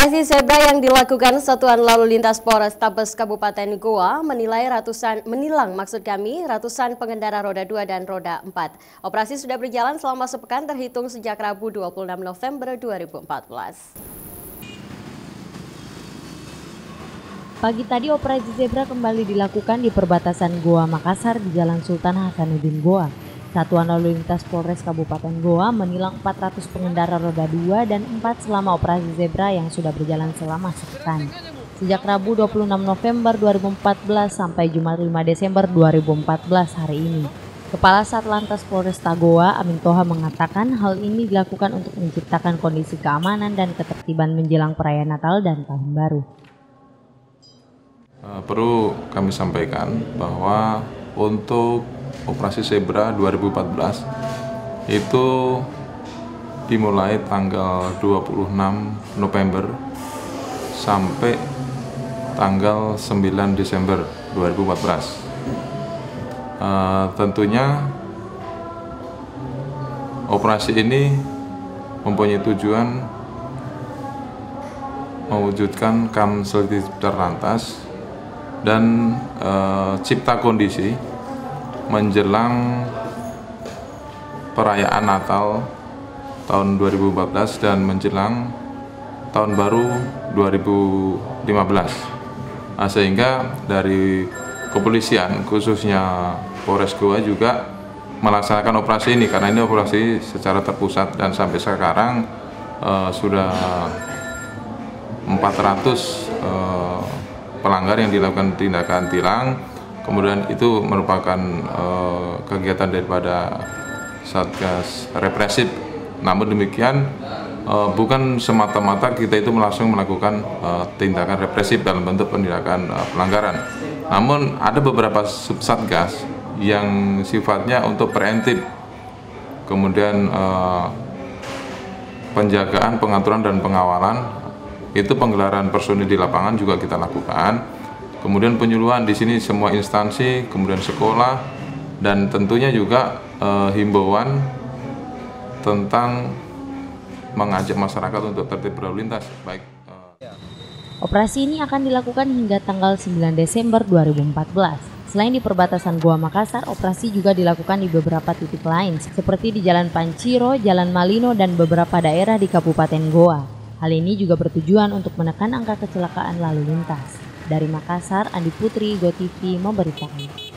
Operasi Zebra yang dilakukan Satuan Lalu Lintas Polrestabes Kabupaten Goa menilang ratusan pengendara roda 2 dan roda 4. Operasi sudah berjalan selama sepekan terhitung sejak Rabu 26 November 2014. Pagi tadi operasi Zebra kembali dilakukan di perbatasan Goa Makassar di Jalan Sultan Hasanuddin Goa. Satuan Lalu Lintas Polres Kabupaten Goa menilang 400 pengendara roda 2 dan 4 selama operasi Zebra yang sudah berjalan selama sepekan. Sejak Rabu 26 November 2014 sampai Jumat 5 Desember 2014 hari ini. Kepala Satlantas Polresta Goa, Amin Toha mengatakan hal ini dilakukan untuk menciptakan kondisi keamanan dan ketertiban menjelang perayaan Natal dan Tahun Baru. Perlu kami sampaikan bahwa untuk Operasi Zebra 2014 itu dimulai tanggal 26 November sampai tanggal 9 Desember 2014. Tentunya operasi ini mempunyai tujuan mewujudkan Kamtipmas Terlantas dan cipta kondisi menjelang perayaan Natal tahun 2014 dan menjelang tahun baru 2015. Sehingga dari kepolisian khususnya Polres Goa juga melaksanakan operasi ini karena ini operasi secara terpusat dan sampai sekarang sudah 400 pelanggar yang dilakukan tindakan tilang. Kemudian itu merupakan kegiatan daripada Satgas Represif. Namun demikian bukan semata-mata kita itu langsung melakukan tindakan represif dalam bentuk penindakan pelanggaran. Namun ada beberapa subsatgas yang sifatnya untuk preventif. Kemudian penjagaan, pengaturan dan pengawalan itu penggelaran personil di lapangan juga kita lakukan. Kemudian penyuluhan di sini semua instansi, kemudian sekolah, dan tentunya juga himbauan tentang mengajak masyarakat untuk tertib berlalu lintas. Operasi ini akan dilakukan hingga tanggal 9 Desember 2014. Selain di perbatasan Goa Makassar, operasi juga dilakukan di beberapa titik lain, seperti di Jalan Panciro, Jalan Malino, dan beberapa daerah di Kabupaten Goa. Hal ini juga bertujuan untuk menekan angka kecelakaan lalu lintas. Dari Makassar, Andi Putri, GoTV memberitakan.